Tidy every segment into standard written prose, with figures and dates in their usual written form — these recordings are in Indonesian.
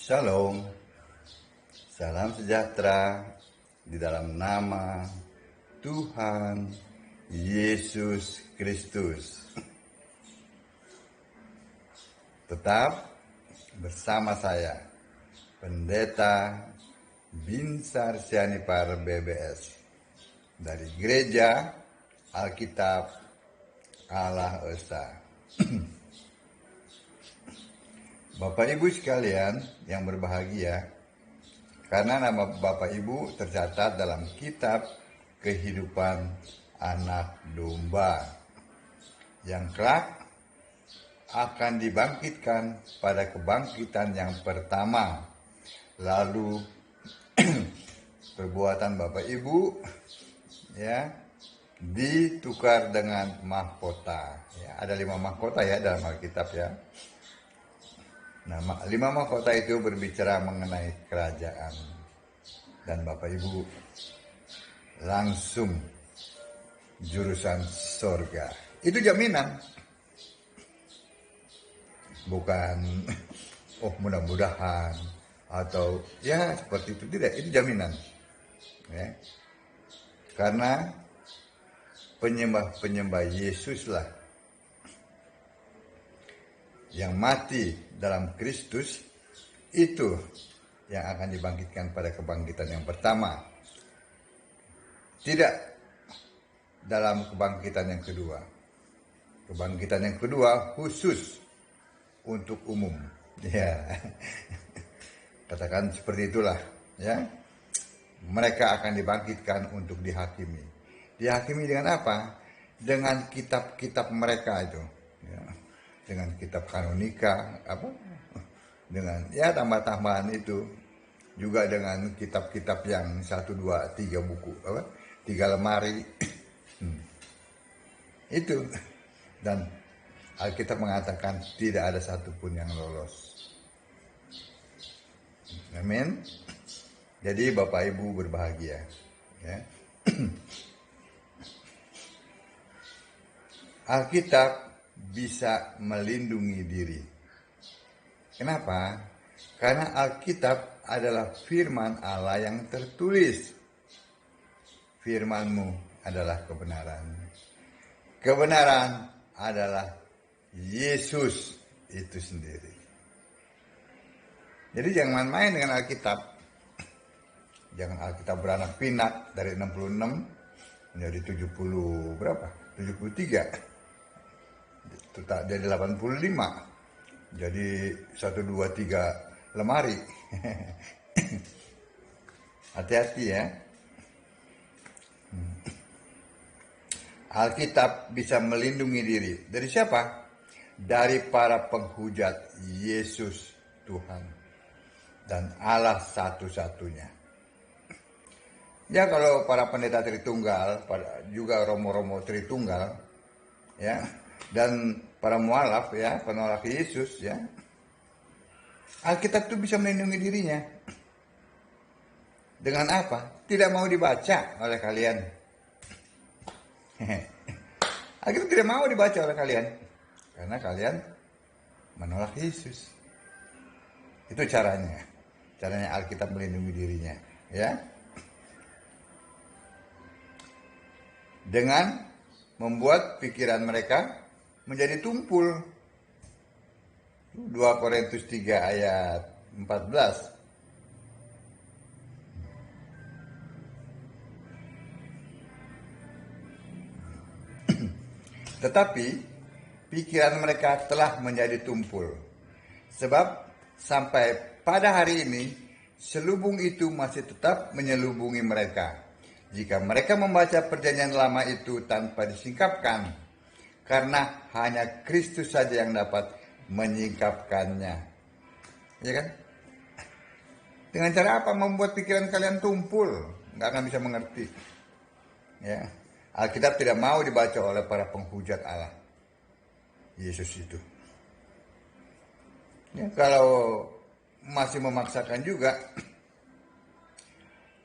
Shalom, salam sejahtera di dalam nama Tuhan Yesus Kristus. Tetap bersama saya, Pendeta Binsar Sianipar BBS dari Gereja Alkitab Allah Esa. Bapak Ibu sekalian yang berbahagia, karena nama Bapak Ibu tercatat dalam kitab kehidupan anak domba yang kelak akan dibangkitkan pada kebangkitan yang pertama. Lalu perbuatan Bapak Ibu ya ditukar dengan mahkota. Ya, ada 5 mahkota ya dalam Alkitab ya. Nah, 5 mahkota itu berbicara mengenai kerajaan. Dan Bapak Ibu langsung jurusan sorga. Itu jaminan. Bukan, mudah-mudahan. Atau ya seperti itu. Tidak, itu jaminan. Ya. Karena penyembah-penyembah Yesus lah yang mati dalam Kristus itu yang akan dibangkitkan pada kebangkitan yang pertama. Tidak dalam kebangkitan yang kedua. Kebangkitan yang kedua khusus untuk umum. Ya. Katakan seperti itulah, ya. Mereka akan dibangkitkan untuk dihakimi. Dihakimi dengan apa? Dengan kitab-kitab mereka itu. Ya. Dengan kitab kanonika, dengan ya tambah-tambahan itu, juga dengan kitab-kitab yang 1, 2, 3 buku, 3 lemari, itu. Dan Alkitab mengatakan tidak ada satupun yang lolos. Amin. Jadi Bapak Ibu berbahagia, ya. Alkitab bisa melindungi diri. Kenapa? Karena Alkitab adalah firman Allah yang tertulis. Firman-Mu adalah kebenaran. Kebenaran adalah Yesus itu sendiri. Jadi jangan main dengan Alkitab. Jangan Alkitab beranak pinak dari 66 menjadi 70 berapa? 73. Jadi 85. Jadi 1, 2, 3 lemari. Hati-hati ya. Alkitab bisa melindungi diri. Dari siapa? Dari para penghujat Yesus Tuhan dan Allah satu-satunya. Ya, kalau para pendeta Tritunggal, juga romo-romo Tritunggal, ya, dan para mualaf ya, penolak Yesus ya, Alkitab itu bisa melindungi dirinya. Dengan apa? Tidak mau dibaca oleh kalian. Alkitab tidak mau dibaca oleh kalian karena kalian menolak Yesus. Itu caranya. Caranya Alkitab melindungi dirinya, ya. Dengan membuat pikiran mereka menjadi tumpul. 2 Korintus 3 ayat 14. Tetapi pikiran mereka telah menjadi tumpul. Sebab sampai pada hari ini selubung itu masih tetap menyelubungi mereka. Jika mereka membaca perjanjian lama itu tanpa disingkapkan, karena hanya Kristus saja yang dapat menyingkapkannya. Ya kan? Dengan cara apa? Membuat pikiran kalian tumpul. Nggak akan bisa mengerti. Ya. Alkitab tidak mau dibaca oleh para penghujat Allah. Yesus itu. Ya, kalau masih memaksakan juga,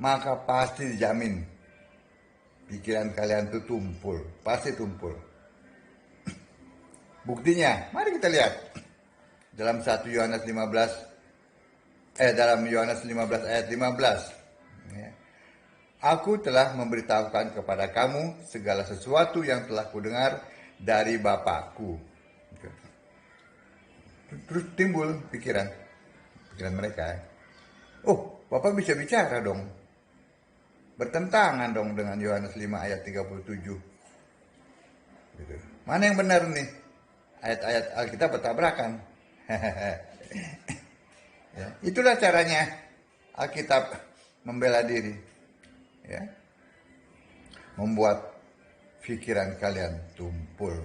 maka pasti dijamin pikiran kalian itu tumpul. Pasti tumpul. Buktinya, mari kita lihat. Dalam 1 Yohanes 15 dalam Yohanes 15 ayat 15. Ya. Aku telah memberitahukan kepada kamu segala sesuatu yang telah kudengar dari Bapakku. Terus timbul pikiran mereka. Oh, Bapak bisa bicara dong. Bertentangan dong dengan Yohanes 5 ayat 37. Gitu. Mana yang benar nih? Ayat-ayat Alkitab bertabrakan. Ya, itulah caranya Alkitab membela diri. Ya. Membuat pikiran kalian tumpul.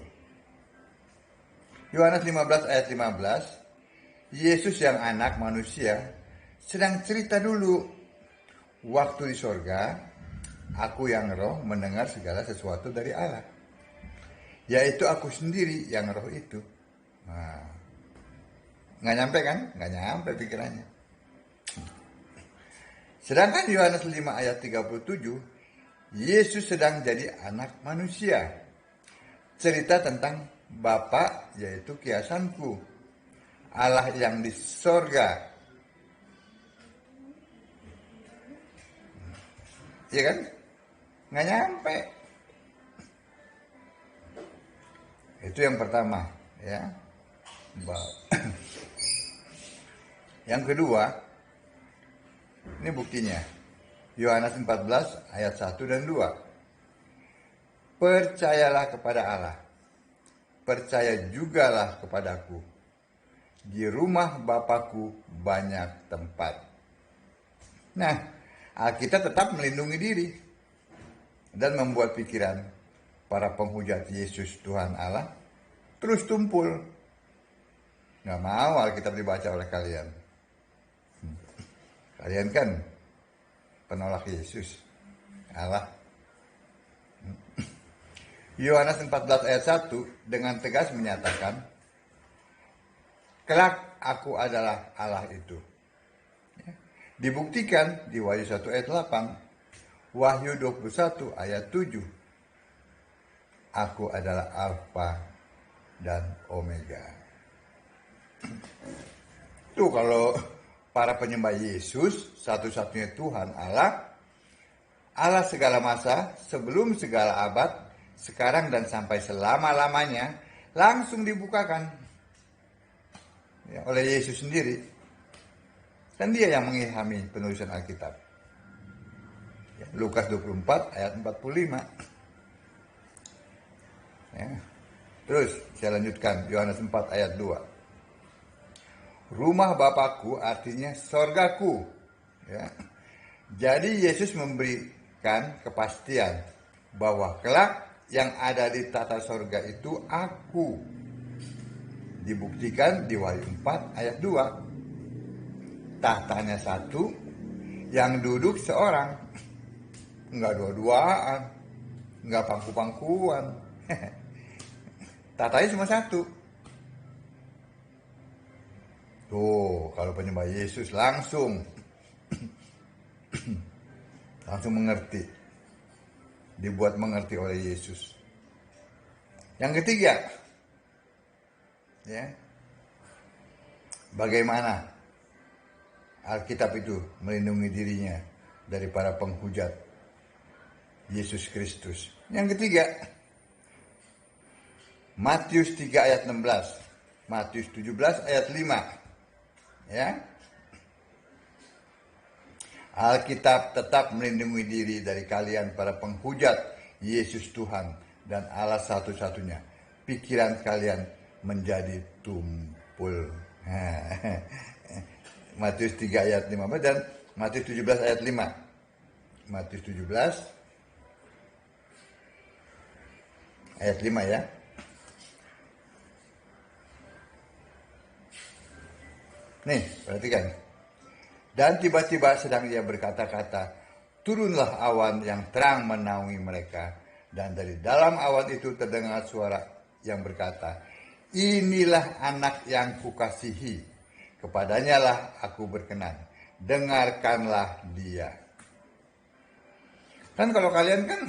Yohanes 15 ayat 15. Yesus yang anak manusia sedang cerita dulu. Waktu di sorga, aku yang roh mendengar segala sesuatu dari Allah. Yaitu aku sendiri yang roh itu. Nah, nggak nyampe kan? Nggak nyampe pikirannya. Sedangkan Yohanes 5 ayat 37, Yesus sedang jadi anak manusia. Cerita tentang Bapa, yaitu kiasanku. Allah yang di sorga. Iya kan? Nggak nyampe. Itu yang pertama, ya. Yang kedua, ini buktinya. Yohanes 14 ayat 1 dan 2. Percayalah kepada Allah. Percaya jugalah kepadaku. Di rumah Bapakku banyak tempat. Nah, Alkitab tetap melindungi diri dan membuat pikiran para penghujat Yesus Tuhan Allah terus tumpul. Nggak mau Alkitab dibaca oleh kalian. Kalian kan penolak Yesus Allah. Yohanes 14 ayat 1 dengan tegas menyatakan, kelak aku adalah Allah itu. Dibuktikan di Wahyu 1 ayat 8, Wahyu 21 ayat 7. Aku adalah Alfa dan Omega. Tuh kalau para penyembah Yesus, satu-satunya Tuhan Allah, Allah segala masa, sebelum segala abad, sekarang dan sampai selama-lamanya, langsung dibukakan ya, oleh Yesus sendiri. Kan dia yang mengilhami penulisan Alkitab. Ya, Lukas 24 ayat 45. Ya. Terus saya lanjutkan Yohanes 4 ayat 2. Rumah Bapakku artinya sorgaku. Ya. Jadi Yesus memberikan kepastian bahwa kelak yang ada di tata sorga itu aku. Dibuktikan di Wahyu 4 ayat 2. Tahtanya satu, yang duduk seorang. Enggak dua-duaan, enggak pangku-pangkuan. Tahtanya cuma satu. Tuh, kalau penyembah Yesus langsung mengerti. Dibuat mengerti oleh Yesus. Yang ketiga, ya, bagaimana Alkitab itu melindungi dirinya dari para penghujat Yesus Kristus. Yang ketiga, Matius 3 ayat 16, Matius 17 ayat 5. Ya. Alkitab tetap melindungi diri dari kalian para penghujat Yesus Tuhan dan Allah satu-satunya. Pikiran kalian menjadi tumpul. Matius 3 ayat 15 dan Matius 17 ayat 5. Matius 17 ayat 5 ya. Nih, perhatikan. Dan tiba-tiba sedang ia berkata-kata, turunlah awan yang terang menaungi mereka. Dan dari dalam awan itu terdengar suara yang berkata, inilah anak yang kukasihi, kepadanya lah aku berkenan, dengarkanlah dia. Kan kalau kalian kan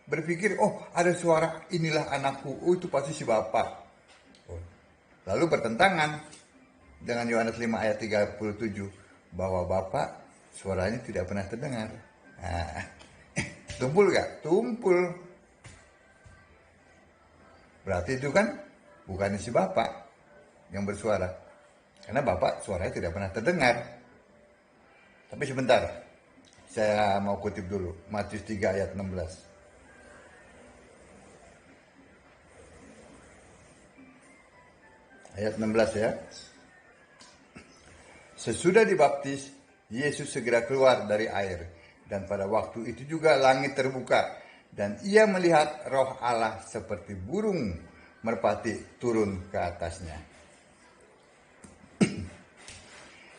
berpikir, oh ada suara inilah anakku, oh itu pasti si Bapak. Lalu bertentangan dengan Yohanes 5 ayat 37. bahwa Bapa suaranya tidak pernah terdengar. Nah, tumpul gak? Tumpul. Berarti itu kan bukan si Bapa yang bersuara. Karena Bapa suaranya tidak pernah terdengar. Tapi sebentar, saya mau kutip dulu. Matius 3 ayat 16. Ayat 16 ya. Sesudah dibaptis, Yesus segera keluar dari air. Dan pada waktu itu juga langit terbuka. Dan ia melihat roh Allah seperti burung merpati turun ke atasnya.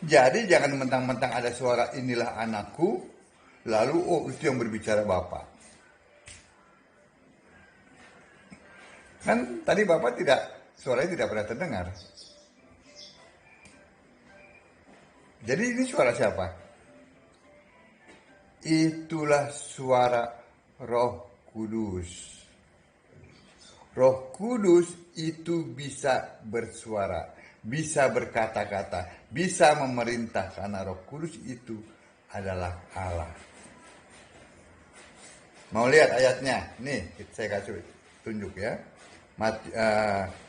Jadi jangan mentang-mentang ada suara inilah anakku. Lalu itu yang berbicara Bapa. Kan tadi Bapa suaranya tidak pernah terdengar. Jadi ini suara siapa? Itulah suara Roh Kudus. Roh Kudus itu bisa bersuara, bisa berkata-kata, bisa memerintah karena Roh Kudus itu adalah Allah. Mau lihat ayatnya? Nih, saya kasih tunjuk ya.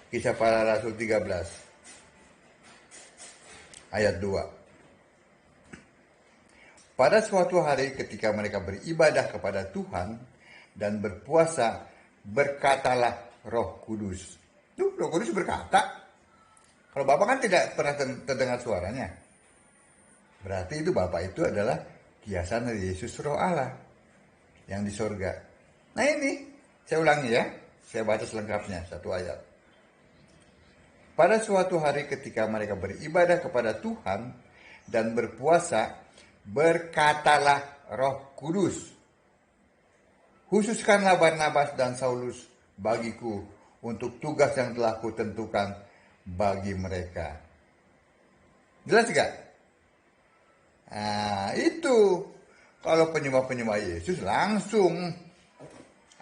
Kisah Para Rasul 13 ayat 2. Pada suatu hari ketika mereka beribadah kepada Tuhan dan berpuasa, berkatalah Roh Kudus. Tuh, Roh Kudus berkata. Kalau Bapa kan tidak pernah terdengar suaranya. Berarti itu Bapa itu adalah kiasan dari Yesus Roh Allah yang di sorga. Nah ini, saya ulangi ya. Saya baca selengkapnya, satu ayat. Pada suatu hari ketika mereka beribadah kepada Tuhan dan berpuasa, berkatalah Roh Kudus, khususkanlah Barnabas dan Saulus bagiku untuk tugas yang telah kutentukan bagi mereka. Jelas gak? Nah, itu kalau penyembah-penyembah Yesus langsung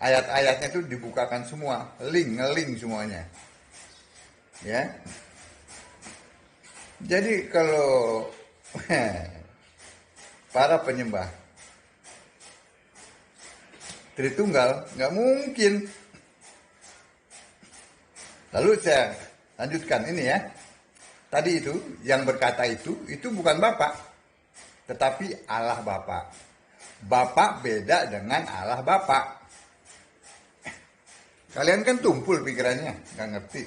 ayat-ayatnya itu dibukakan semua, ngeling semuanya. Ya. Jadi kalau para penyembah Tritunggal nggak mungkin. Lalu saya lanjutkan ini ya. Tadi itu yang berkata itu bukan Bapa, tetapi Allah Bapa. Bapa beda dengan Allah Bapa. Kalian kan tumpul pikirannya, nggak ngerti.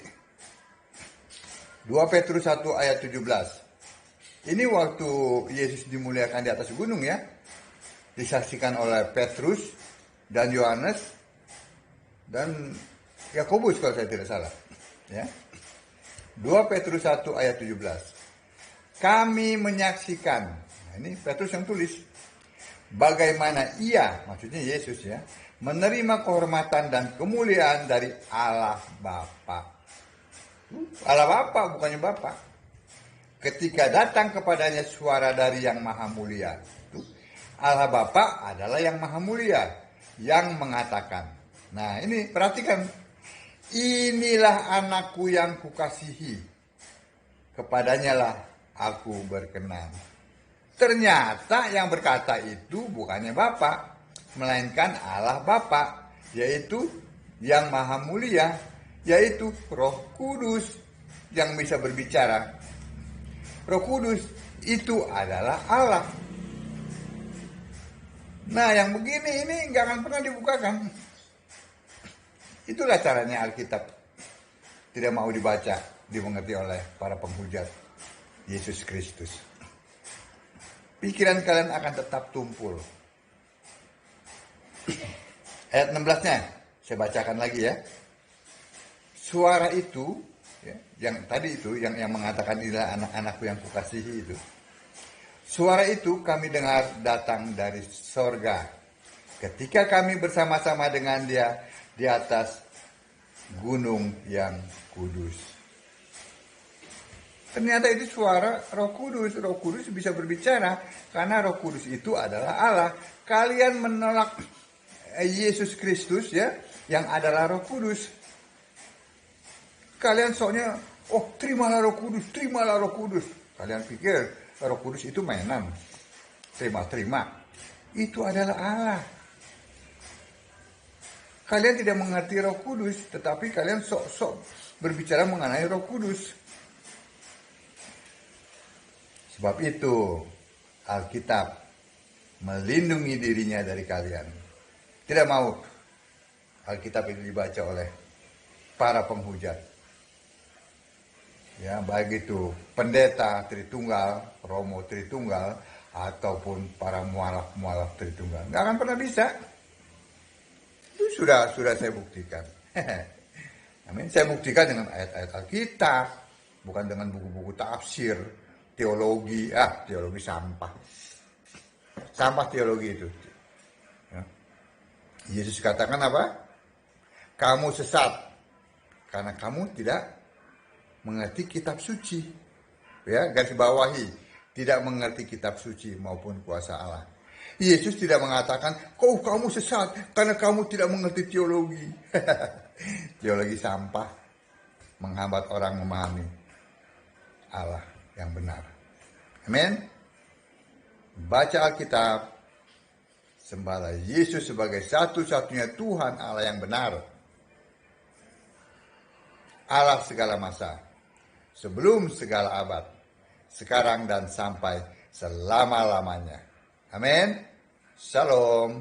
2 Petrus 1 ayat 17. Ini waktu Yesus dimuliakan di atas gunung ya. Disaksikan oleh Petrus dan Yohanes dan Yakobus kalau saya tidak salah. Ya. 2 Petrus 1 ayat 17. Kami menyaksikan, nah ini Petrus yang tulis, bagaimana ia, maksudnya Yesus ya, menerima kehormatan dan kemuliaan dari Allah Bapa. Allah Bapa, bukannya Bapa. Ketika datang kepadanya suara dari yang maha mulia. Allah Bapa adalah yang maha mulia, yang mengatakan. Nah ini perhatikan. Inilah anakku yang kukasihi. Kepadanya lah aku berkenan. Ternyata yang berkata itu bukannya Bapa, melainkan Allah Bapa, yaitu yang maha mulia, yaitu Roh Kudus yang bisa berbicara. Roh Kudus itu adalah Allah. Nah yang begini ini nggak akan pernah dibukakan. Itulah caranya Alkitab tidak mau dibaca, dimengerti oleh para penghujat Yesus Kristus. Pikiran kalian akan tetap tumpul. Ayat 16-nya saya bacakan lagi ya. Suara itu ya, yang tadi itu yang mengatakan inilah anak-anakku yang kukasihi itu. Suara itu kami dengar datang dari sorga. Ketika kami bersama-sama dengan dia di atas gunung yang kudus. Ternyata itu suara Roh Kudus. Roh Kudus bisa berbicara karena Roh Kudus itu adalah Allah. Kalian menolak Yesus Kristus ya, yang adalah Roh Kudus. Kalian soalnya, terimalah Roh Kudus, terimalah Roh Kudus. Kalian pikir Roh Kudus itu mainan. Terima. Itu adalah Allah. Kalian tidak mengerti Roh Kudus, tetapi kalian sok-sok berbicara mengenai Roh Kudus. Sebab itu Alkitab melindungi dirinya dari kalian. Tidak mau Alkitab itu dibaca oleh para penghujat. Ya, baik itu pendeta Tritunggal, Romo Tritunggal, ataupun para mualaf-mualaf Tritunggal. Nggak akan pernah bisa. Itu sudah saya buktikan. Amin. Saya buktikan dengan ayat-ayat Alkitab, bukan dengan buku-buku tafsir, teologi. Teologi sampah. Sampah teologi itu. Ya. Yesus katakan apa? Kamu sesat karena kamu tidak mengerti kitab suci. Ya, garis bawahi, tidak mengerti kitab suci maupun kuasa Allah. Yesus tidak mengatakan, kamu sesat karena kamu tidak mengerti teologi. Teologi sampah menghambat orang memahami Allah yang benar. Amin. Baca Alkitab, sembahlah Yesus sebagai satu-satunya Tuhan Allah yang benar. Allah segala masa, sebelum segala abad, sekarang dan sampai selama-lamanya. Amin. Shalom.